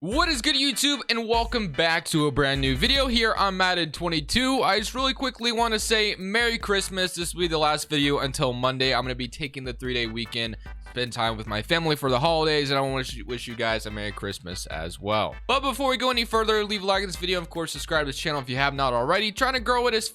What is good, YouTube, and welcome back to a brand new video here on Madden 22. I just really quickly want to say Merry Christmas. This will be the last video until Monday. I'm going to be taking the 3-day weekend, spend time with my family for the holidays, and I want to wish you guys a Merry Christmas as well. But before we go any further, leave a like on this video. Of course, subscribe to this channel if you have not already. Trying to grow it as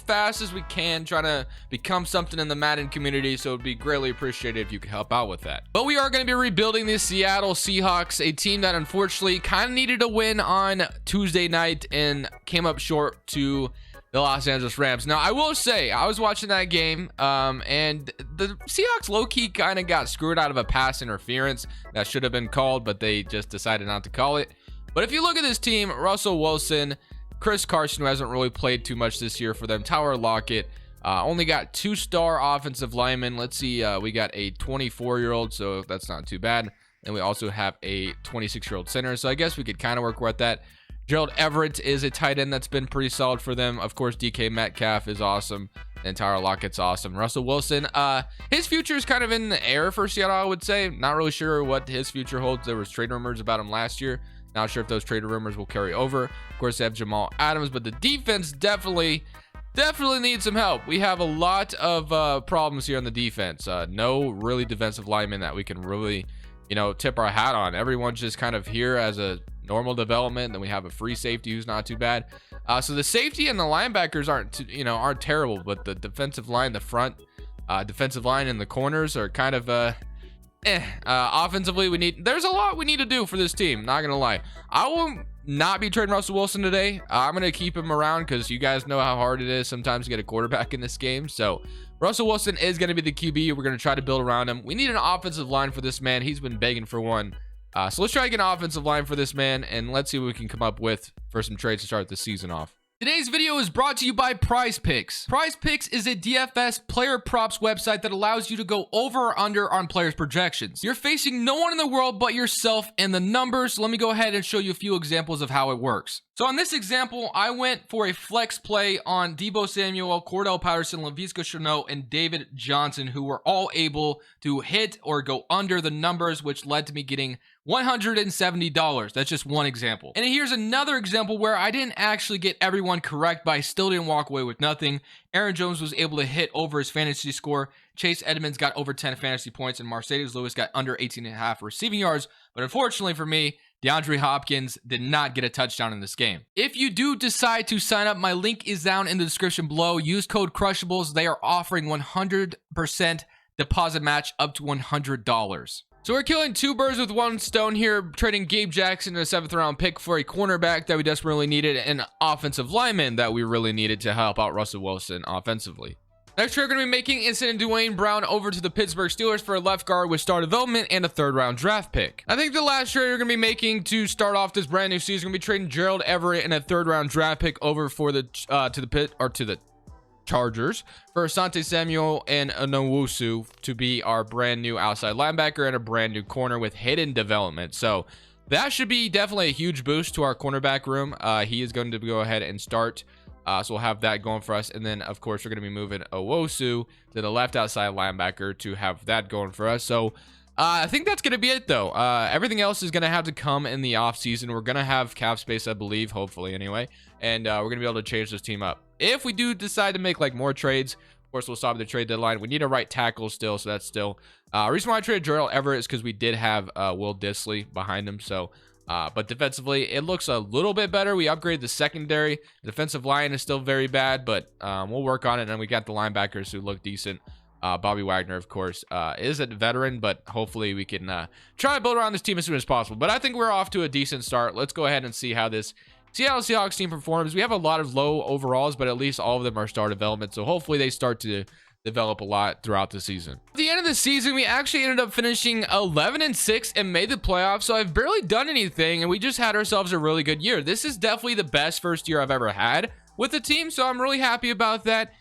fast as we can, trying to become something in the Madden community, so it'd be greatly appreciated if you could help out with that. But we are going to be rebuilding the Seattle Seahawks, a team that unfortunately kind of needed a win on Tuesday night and came up short to the Los Angeles Rams. Now, I will say, I was watching that game, and the Seahawks low-key kind of got screwed out of a pass interference that should have been called, but they just decided not to call it. But if you look at this team, Russell Wilson, Chris Carson, who hasn't really played too much this year for them, Tyler Lockett, only got 2-star offensive linemen. Let's see, we got a 24-year-old, so that's not too bad. And we also have a 26-year-old center, so I guess we could kind of work with that. Gerald Everett is a tight end that's been pretty solid for them. Of course, DK Metcalf is awesome, and Tyler Lockett's awesome. Russell Wilson, his future is kind of in the air for Seattle, I would say. Not really sure what his future holds. There was trade rumors about him last year. Not sure if those trade rumors will carry over. Of course, they have Jamal Adams, but the defense definitely needs some help. We have a lot of problems here on the defense. No really defensive linemen that we can really, tip our hat on. Everyone's just kind of here as a normal development. Then we have a free safety who's not too bad. So the safety and the linebackers aren't terrible, but the defensive line, the front defensive line and the corners are kind of offensively, there's a lot we need to do for this team, not gonna lie. I will not be trading Russell Wilson today. I'm gonna keep him around because you guys know how hard it is sometimes to get a quarterback in this game. So Russell Wilson is gonna be the QB. We're gonna try to build around him. We need an offensive line for this man. He's been begging for one. So let's try to get an offensive line for this man, and let's see what we can come up with for some trades to start the season off. Today's video is brought to you by Prize Picks. Prize Picks is a DFS player props website that allows you to go over or under on players' projections. You're facing no one in the world but yourself and the numbers. So let me go ahead and show you a few examples of how it works. So on this example, I went for a flex play on Deebo Samuel, Cordell Patterson, Laviska Shenault, and David Johnson, who were all able to hit or go under the numbers, which led to me getting $170. That's just one example. And here's another example where I didn't actually get everyone correct, but I still didn't walk away with nothing. Aaron Jones was able to hit over his fantasy score. Chase Edmonds got over 10 fantasy points, and Mercedes Lewis got under 18.5 receiving yards. But unfortunately for me, DeAndre Hopkins did not get a touchdown in this game. If you do decide to sign up, my link is down in the description below. Use code Crushables. They are offering 100% deposit match up to $100. So we're killing two birds with one stone here, trading Gabe Jackson in a 7th round pick for a cornerback that we desperately needed, and an offensive lineman that we really needed to help out Russell Wilson offensively. Next trade we're going to be making is sending Dwayne Brown over to the Pittsburgh Steelers for a left guard with star development and a 3rd round draft pick. I think the last trade we're going to be making to start off this brand new season is going to be trading Gerald Everett and a 3rd round draft pick over for the to the Chargers for Asante Samuel and Onwusu to be our brand new outside linebacker and a brand new corner with hidden development. So that should be definitely a huge boost to our cornerback room. He is going to go ahead and start. So we'll have that going for us. And then, of course, we're going to be moving Onwusu to the left outside linebacker to have that going for us. So I think that's going to be it, though. Everything else is going to have to come in the offseason. We're going to have cap space, I believe, hopefully anyway. And we're going to be able to change this team up. If we do decide to make more trades, of course, we'll stop the trade deadline. We need a right tackle still, so that's still. Reason why I traded Gerald Everett is because we did have Will Dissly behind him. So, but defensively, it looks a little bit better. We upgraded the secondary. The defensive line is still very bad, but we'll work on it. And we got the linebackers who look decent. Bobby Wagner, of course, is a veteran, but hopefully we can try to build around this team as soon as possible. But I think we're off to a decent start. Let's go ahead and see how this Seattle Seahawks team performs. We have a lot of low overalls, but at least all of them are star development. So hopefully they start to develop a lot throughout the season. At the end of the season, we actually ended up finishing 11-6 and made the playoffs. So I've barely done anything, and we just had ourselves a really good year. This is definitely the best first year I've ever had with the team, so I'm really happy about that.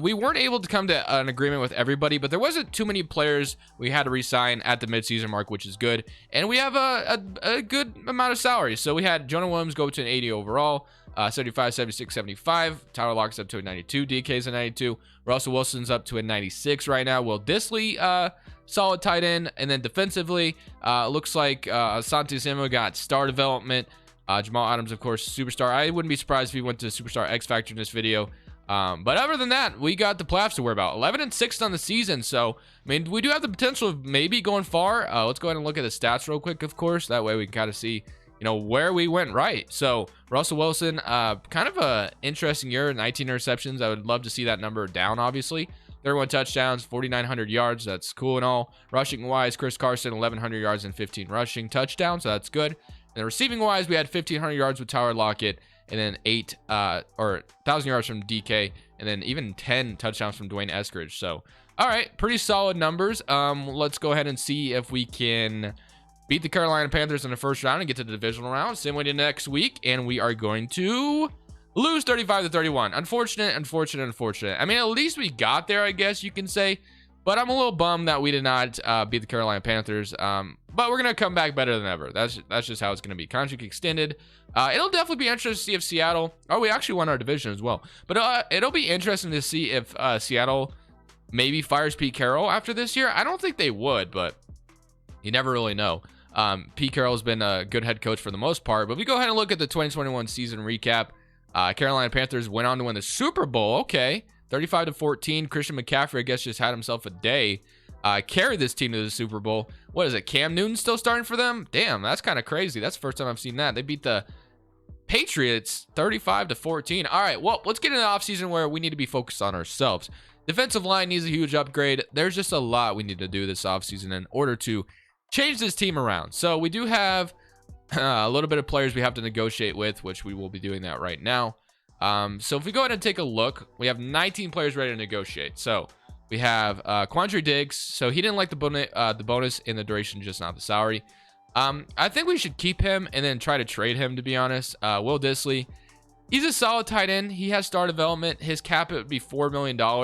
We weren't able to come to an agreement with everybody, but there wasn't too many players we had to re-sign at the midseason mark, which is good. And we have a good amount of salaries. So we had Jonah Williams go to an 80 overall, 75, 76, 75. Tyler Lockett's up to a 92. DK's a 92. Russell Wilson's up to a 96 right now. Will Dissly solid tight end. And then defensively, looks like Asante Samuel got star development. Jamal Adams, of course, superstar. I wouldn't be surprised if he went to superstar X Factor in this video. But other than that, we got the playoffs to worry about. 11-6 on the season. So, I mean, we do have the potential of maybe going far. Let's go ahead and look at the stats real quick, of course. That way we can kind of see, you know, where we went right. So, Russell Wilson, kind of a interesting year, 19 interceptions. I would love to see that number down, obviously. 31 touchdowns, 4,900 yards. That's cool and all. Rushing wise, Chris Carson, 1,100 yards and 15 rushing touchdowns. So, that's good. And receiving wise, we had 1,500 yards with Tyler Lockett. And then 1,000 yards from DK, and then even 10 touchdowns from Dwayne Eskridge. So, all right, pretty solid numbers. Let's go ahead and see if we can beat the Carolina Panthers in the first round and get to the divisional round. Same way to next week, and we are going to lose 35-31. Unfortunate. I mean, at least we got there, I guess you can say. But I'm a little bummed that we did not beat the Carolina Panthers. But we're going to come back better than ever. That's just how it's going to be. Contract extended. It'll definitely be interesting to see if Seattle... Oh, we actually won our division as well. But it'll be interesting to see if Seattle maybe fires Pete Carroll after this year. I don't think they would, but you never really know. Pete Carroll's been a good head coach for the most part. But if we go ahead and look at the 2021 season recap, Carolina Panthers went on to win the Super Bowl. Okay. 35-14. Christian McCaffrey, I guess, just had himself a day. Carried this team to the Super Bowl. What is it? Cam Newton still starting for them? Damn, that's kind of crazy. That's the first time I've seen that. They beat the Patriots 35-14. All right, well, let's get into the offseason where we need to be focused on ourselves. Defensive line needs a huge upgrade. There's just a lot we need to do this offseason in order to change this team around. So we do have a little bit of players we have to negotiate with, which we will be doing that right now. So if we go ahead and take a look, we have 19 players ready to negotiate. So we have Quandre Diggs. So he didn't like the bonus in the duration, just not the salary. I think we should keep him and then try to trade him, to be honest. Will Dissly, he's a solid tight end. He has star development. His cap it would be $4 million. I'll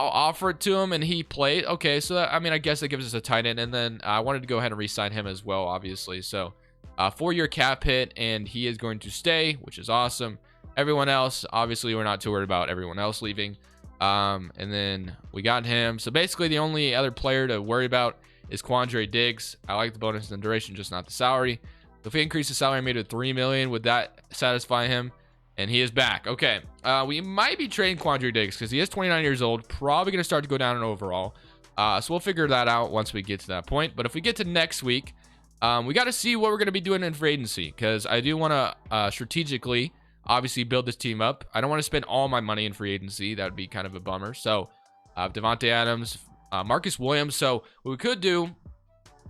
offer it to him and he played. Okay, so that, I mean, I guess that gives us a tight end. And then I wanted to go ahead and re-sign him as well, obviously. So 4-year cap hit, and he is going to stay, which is awesome. Everyone else, obviously, we're not too worried about everyone else leaving. And then we got him. So basically, the only other player to worry about is Quandre Diggs. I like the bonus and duration, just not the salary. So if we increase the salary made to $3 million, would that satisfy him? And he is back. Okay, we might be trading Quandre Diggs because he is 29 years old. Probably going to start to go down in overall. So we'll figure that out once we get to that point. But if we get to next week, we got to see what we're going to be doing in free agency, because I do want to strategically, obviously, build this team up. I don't want to spend all my money in free agency. That would be kind of a bummer. So Devontae Adams, Marcus Williams. So what we could do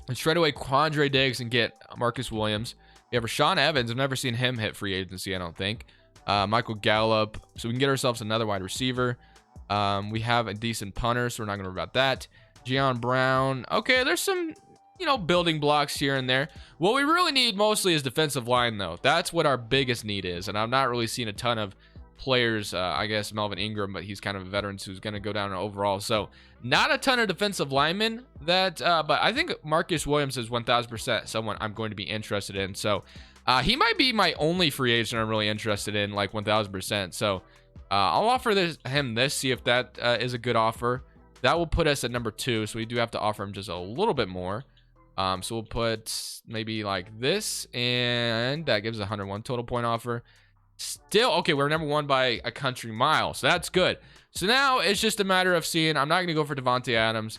is trade away Quandre Diggs and get Marcus Williams. We have Rashaan Evans. I've never seen him hit free agency, I don't think. Michael Gallup. So we can get ourselves another wide receiver. We have a decent punter, so we're not going to worry about that. Gion Brown. Okay, there's some, you know, building blocks here and there. What we really need mostly is defensive line, though. That's what our biggest need is. And I'm not really seeing a ton of players. I guess Melvin Ingram, but he's kind of a veteran, so he's going to go down overall. So not a ton of defensive linemen that, but I think Marcus Williams is 1,000% someone I'm going to be interested in. So he might be my only free agent I'm really interested in, like 1,000%. So I'll offer him this, see if that is a good offer. That will put us at number 2. So we do have to offer him just a little bit more. So we'll put maybe like this, and that gives a 101 total point offer. Still, okay, we're number 1 by a country mile, so that's good. So now it's just a matter of seeing. I'm not going to go for Devontae Adams.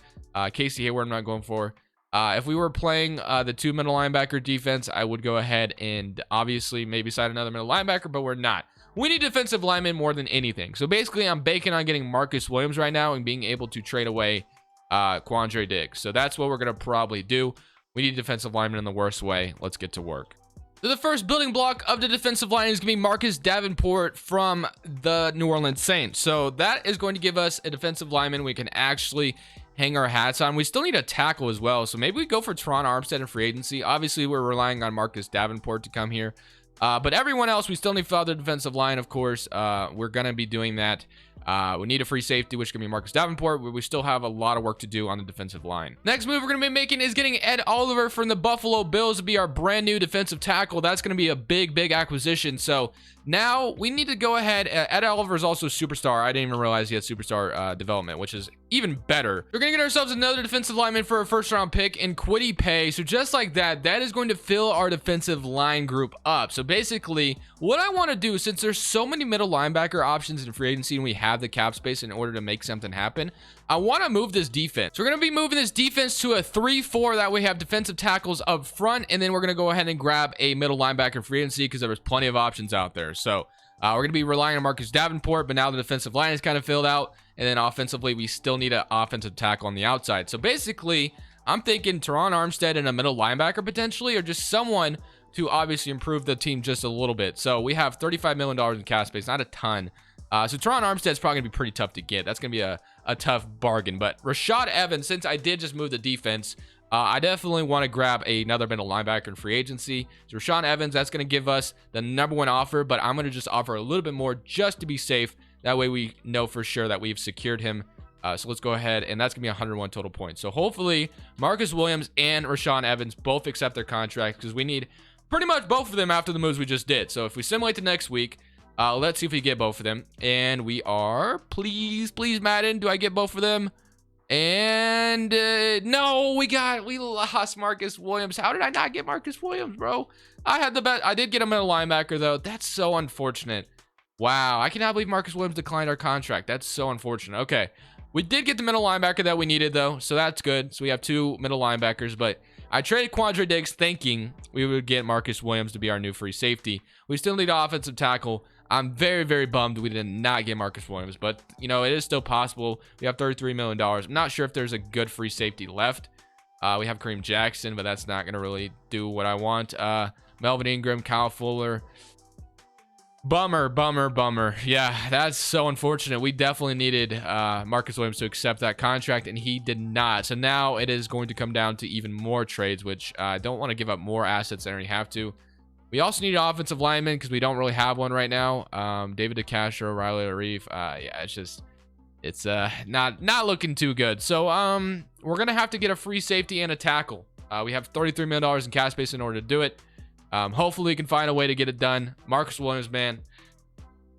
Casey Hayward I'm not going for. If we were playing the 2 middle linebacker defense, I would go ahead and obviously maybe sign another middle linebacker, but we're not. We need defensive linemen more than anything. So basically, I'm banking on getting Marcus Williams right now and being able to trade away Quandre Diggs. So that's what we're going to probably do. We need defensive linemen in the worst way. Let's get to work. So the first building block of the defensive line is going to be Marcus Davenport from the New Orleans Saints. So that is going to give us a defensive lineman we can actually hang our hats on. We still need a tackle as well. So maybe we go for Teron Armstead in free agency. Obviously, we're relying on Marcus Davenport to come here. But everyone else, we still need to fill out the defensive line, of course. We're going to be doing that. We need a free safety, which can be Marcus Davenport. We still have a lot of work to do on the defensive line. Next move we're going to be making is getting Ed Oliver from the Buffalo Bills to be our brand new defensive tackle. That's going to be a big acquisition. So now we need to go ahead. Ed Oliver is also a superstar. I didn't even realize he had superstar development, which is even better. We're gonna get ourselves another defensive lineman for a first-round pick in Quiddy Pay. So just like that, that is going to fill our defensive line group up. So basically, what I want to do, since there's so many middle linebacker options in free agency and we have the cap space in order to make something happen, I want to move this defense. So we're going to be moving this defense to a 3-4. That way we have defensive tackles up front, and then we're going to go ahead and grab a middle linebacker in free agency because there was plenty of options out there. So we're going to be relying on Marcus Davenport, but now the defensive line is kind of filled out. And then offensively, we still need an offensive tackle on the outside. So basically, I'm thinking Teron Armstead and a middle linebacker potentially, or just someone to obviously improve the team just a little bit. So we have $35 million in cap space, not a ton. So Teron Armstead's probably going to be pretty tough to get. That's going to be a tough bargain. But Rashad Evans, since I did just move the defense, I definitely want to grab another middle linebacker in free agency. So Rashawn Evans, that's going to give us the #1 offer, but I'm going to just offer a little bit more just to be safe. That way we know for sure that we've secured him. So let's go ahead, and that's going to be 101 total points. So hopefully Marcus Williams and Rashawn Evans both accept their contract, because we need pretty much both of them after the moves we just did. So if we simulate to next week, let's see if we get both of them. And we are, please, Madden, do I get both of them? And no, we lost Marcus Williams. How did I not get Marcus Williams, bro? I had the bet. I did get him in a linebacker, though. That's so unfortunate. Wow, I cannot believe Marcus Williams declined our contract. That's so unfortunate. Okay, we did get the middle linebacker that we needed, though, so that's good. So we have 2 middle linebackers, but I traded Quandre Diggs thinking we would get Marcus Williams to be our new free safety. We still need an offensive tackle. I'm very, very bummed we did not get Marcus Williams, but, you know, it is still possible. We have $33 million. I'm not sure if there's a good free safety left. We have Kareem Jackson, but that's not going to really do what I want. Melvin Ingram, Kyle Fuller. Bummer. Yeah, that's so unfortunate. We definitely needed Marcus Williams to accept that contract, and he did not. So now it is going to come down to even more trades, which I don't want to give up more assets than I already have to. We also need an offensive lineman because we don't really have one right now. David DeCastro, Riley Reeve. Yeah, it's not looking too good. So we're gonna have to get a free safety and a tackle. We have $33 million in cap space in order to do it. Hopefully we can find a way to get it done. Marcus Williams, man,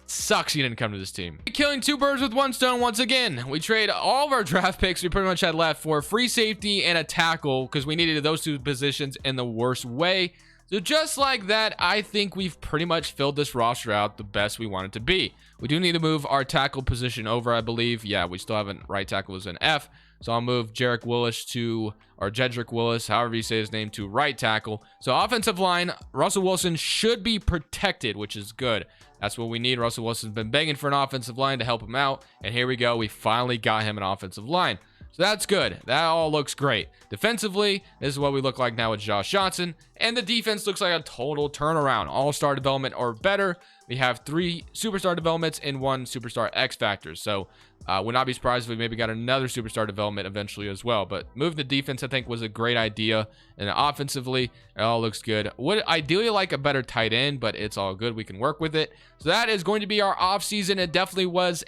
sucks he didn't come to this team. Killing 2 birds with 1 stone once again. We trade all of our draft picks we pretty much had left for a free safety and a tackle because we needed those 2 positions in the worst way. So just like that, I think we've pretty much filled this roster out the best we want it to be. We do need to move our tackle position over, I believe. Yeah, we still haven't. Right tackle is an F. So I'll move Jedrick Willis, however you say his name, to right tackle. So offensive line, Russell Wilson should be protected, which is good. That's what we need. Russell Wilson's been begging for an offensive line to help him out. And here we go. We finally got him an offensive line. So that's good. That all looks great. Defensively, this is what we look like now with Josh Johnson. And the defense looks like a total turnaround. All-star development or better. We have 3 superstar developments and 1 superstar X Factor. So would not be surprised if we maybe got another superstar development eventually as well. But moving the defense, I think, was a great idea. And offensively, it all looks good. Would ideally like a better tight end, but it's all good. We can work with it. So that is going to be our offseason. It definitely was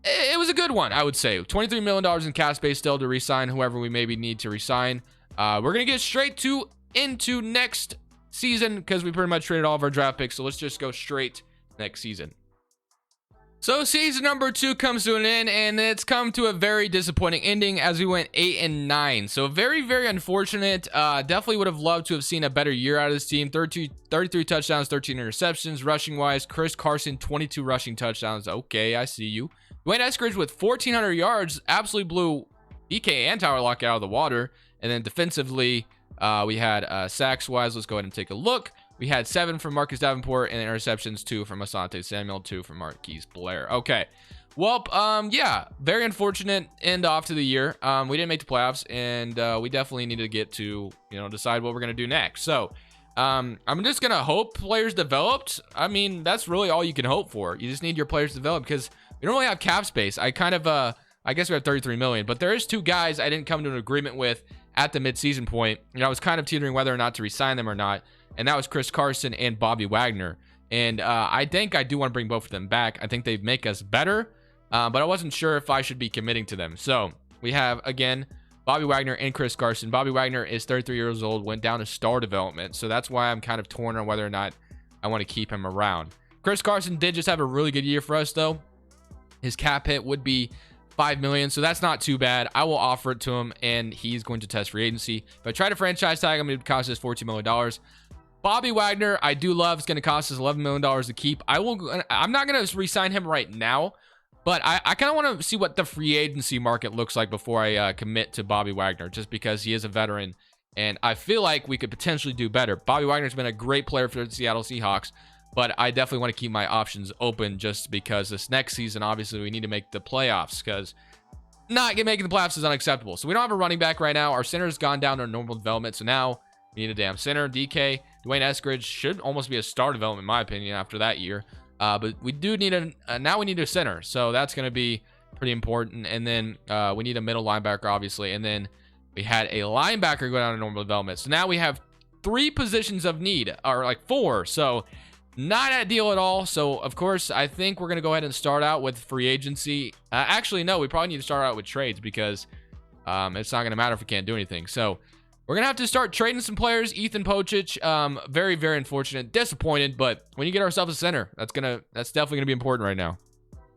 it was a good one, I would say. $23 million in cap space still to re-sign whoever we maybe need to re-sign. We're going to get straight into next season because we pretty much traded all of our draft picks. So let's just go straight next season. So season number 2 comes to an end, and it's come to a very disappointing ending as we went 8-9. So very, very unfortunate. Definitely would have loved to have seen a better year out of this team. 33 touchdowns, 13 interceptions. Rushing wise, Chris Carson, 22 rushing touchdowns. Okay, I see you. Dwayne Eskridge with 1,400 yards, absolutely blew DK and Tyler Lockett out of the water. And then defensively, we had sacks-wise, let's go ahead and take a look. We had 7 from Marcus Davenport, and interceptions 2 from Asante Samuel, 2 from Marquise Blair. Okay, well, yeah, very unfortunate end off to the year. We didn't make the playoffs, and we definitely need to get to, decide what we're going to do next. So I'm just going to hope players developed. I mean, that's really all you can hope for. You just need your players to develop because we don't really have cap space. I guess we have 33 million, but there is 2 guys I didn't come to an agreement with at the midseason point. I was kind of teetering whether or not to resign them or not, and that was Chris Carson and Bobby Wagner. And I think I do want to bring both of them back. I think they make us better, but I wasn't sure if I should be committing to them. So we have, again, Bobby Wagner and Chris Carson. Bobby Wagner is 33 years old, went down to star development, so that's why I'm kind of torn on whether or not I want to keep him around. Chris Carson did just have a really good year for us, though. His cap hit would be 5 million, so that's not too bad. I will offer it to him, and he's going to test free agency. If I try to franchise tag him, it would cost us $14 million. Bobby Wagner, I do love. It's going to cost us $11 million to keep. I'm not going to re-sign him right now, but I kind of want to see what the free agency market looks like before I commit to Bobby Wagner, just because he is a veteran, and I feel like we could potentially do better. Bobby Wagner's been a great player for the Seattle Seahawks, but I definitely want to keep my options open just because this next season, obviously, we need to make the playoffs, because not making the playoffs is unacceptable. So we don't have a running back right now. Our center has gone down to normal development, so now we need a damn center. DK, Dwayne Eskridge should almost be a star development, in my opinion, after that year. But we do need now we need a center, so that's going to be pretty important. And then we need a middle linebacker, obviously. And then we had a linebacker go down to normal development. So now we have 3 positions of need, or like 4. So not ideal at all. So, of course, I think we're going to go ahead and start out with free agency. Actually, no, we probably need to start out with trades because it's not going to matter if we can't do anything. So we're going to have to start trading some players. Ethan Pocic, very, very unfortunate. Disappointed, but when you get ourselves a center, that's definitely going to be important right now.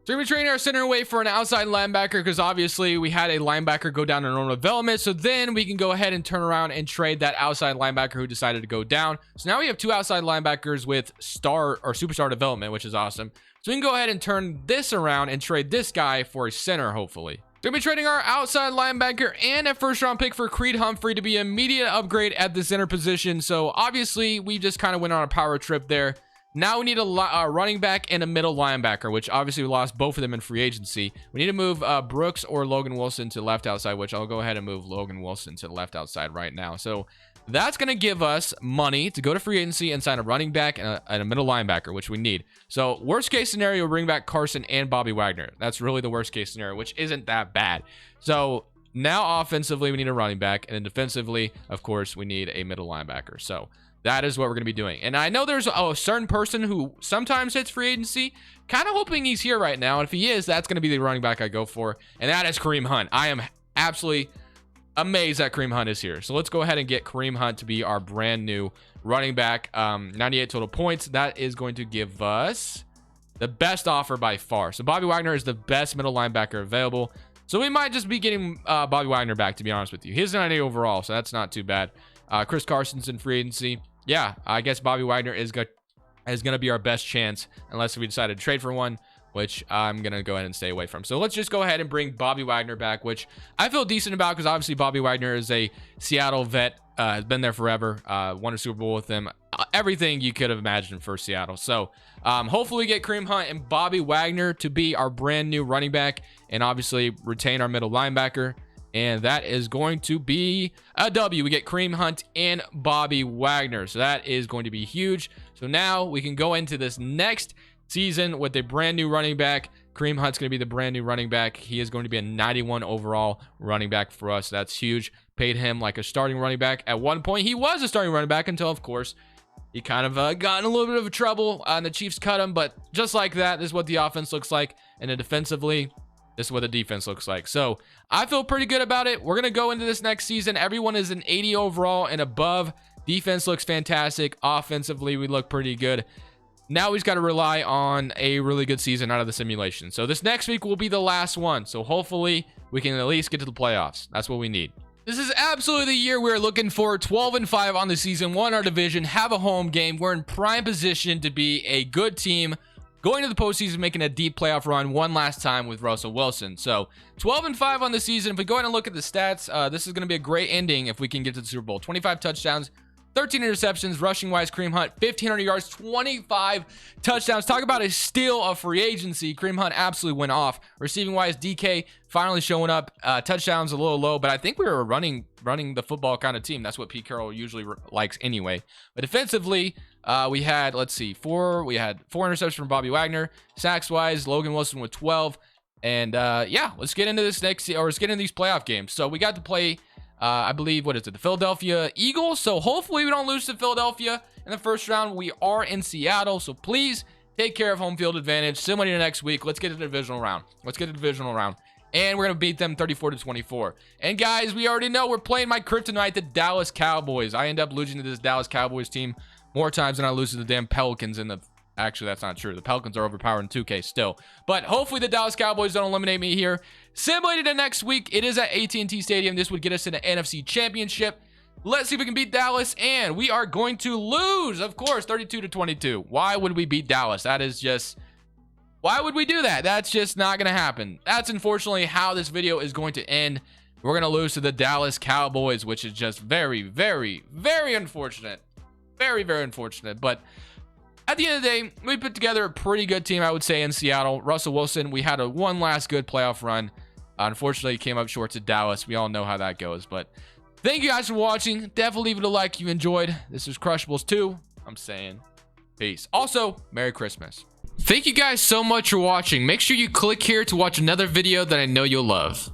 So we're going to be trading our center away for an outside linebacker because obviously we had a linebacker go down to normal development. So then we can go ahead and turn around and trade that outside linebacker who decided to go down. So now we have 2 outside linebackers with star or superstar development, which is awesome. So we can go ahead and turn this around and trade this guy for a center, hopefully. We're going to be trading our outside linebacker and a first-round pick for Creed Humphrey to be an immediate upgrade at the center position. So obviously we just kind of went on a power trip there. Now we need a running back and a middle linebacker, which obviously we lost both of them in free agency. We need to move Brooks or Logan Wilson to left outside, which I'll go ahead and move Logan Wilson to the left outside right now. So that's going to give us money to go to free agency and sign a running back and a middle linebacker, which we need. So worst case scenario, we'll bring back Carson and Bobby Wagner. That's really the worst case scenario, which isn't that bad. So now offensively, we need a running back. And then defensively, of course, we need a middle linebacker. So that is what we're going to be doing. And I know there's a certain person who sometimes hits free agency. Kind of hoping he's here right now. And if he is, that's going to be the running back I go for. And that is Kareem Hunt. I am absolutely amazed that Kareem Hunt is here. So let's go ahead and get Kareem Hunt to be our brand new running back. 98 total points. That is going to give us the best offer by far. So Bobby Wagner is the best middle linebacker available. So we might just be getting Bobby Wagner back, to be honest with you. He's 98 overall, so that's not too bad. Chris Carson's in free agency. Yeah, I guess Bobby Wagner is going to be our best chance unless we decide to trade for one, which I'm going to go ahead and stay away from. So let's just go ahead and bring Bobby Wagner back, which I feel decent about because obviously Bobby Wagner is a Seattle vet, has been there forever, won a Super Bowl with them, everything you could have imagined for Seattle. So hopefully we get Kareem Hunt and Bobby Wagner to be our brand new running back and obviously retain our middle linebacker. And that is going to be a W. We get Kareem Hunt and Bobby Wagner. So that is going to be huge. So now we can go into this next season with a brand new running back. Kareem Hunt's going to be the brand new running back. He is going to be a 91 overall running back for us. That's huge. Paid him like a starting running back. At one point, he was a starting running back until, of course, he kind of got in a little bit of trouble and the Chiefs cut him. But just like that, this is what the offense looks like. And then defensively, this is what the defense looks like. So I feel pretty good about it. We're going to go into this next season. Everyone is an 80 overall and above. Defense looks fantastic. Offensively, we look pretty good. Now we just got to rely on a really good season out of the simulation. So this next week will be the last one. So hopefully we can at least get to the playoffs. That's what we need. This is absolutely the year we're looking for. 12-5 on the season, won our division, have a home game. We're in prime position to be a good team, going to the postseason, making a deep playoff run one last time with Russell Wilson. So 12-5 on the season. If we go ahead and look at the stats, this is going to be a great ending if we can get to the Super Bowl. 25 touchdowns, 13 interceptions, rushing wise, Kareem Hunt, 1,500 yards, 25 touchdowns. Talk about a steal of free agency. Kareem Hunt absolutely went off. Receiving wise, DK finally showing up. Touchdowns a little low, but I think we were running the football kind of team. That's what Pete Carroll usually likes anyway. But defensively, we had, let's see, four interceptions from Bobby Wagner. Sacks wise, Logan Wilson with 12. And yeah, let's get into this let's get into these playoff games. So we got to play, I believe, the Philadelphia Eagles. So hopefully we don't lose to Philadelphia in the first round. We are in Seattle, so please take care of home field advantage. Similar to next week, let's get to the divisional round. And we're going to beat them 34-24. And guys, we already know we're playing my kryptonite, the Dallas Cowboys. I end up losing to this Dallas Cowboys team more times than I lose to the damn Pelicans in the Actually, that's not true. The Pelicans are overpowered in 2K still. But hopefully the Dallas Cowboys don't eliminate me here. Simulated in next week. It is at AT&T Stadium. This would get us in an NFC Championship. Let's see if we can beat Dallas. And we are going to lose, of course, 32-22. Why would we beat Dallas? That is just... Why would we do that? That's just not going to happen. That's unfortunately how this video is going to end. We're going to lose to the Dallas Cowboys, which is just very, very, very unfortunate. Very, very unfortunate. But... at the end of the day, we put together a pretty good team, I would say, in Seattle. Russell Wilson, we had one last good playoff run. Unfortunately, came up short to Dallas. We all know how that goes. But thank you guys for watching. Definitely leave it a like if you enjoyed. This is Crushables 2. I'm saying peace. Also, Merry Christmas. Thank you guys so much for watching. Make sure you click here to watch another video that I know you'll love.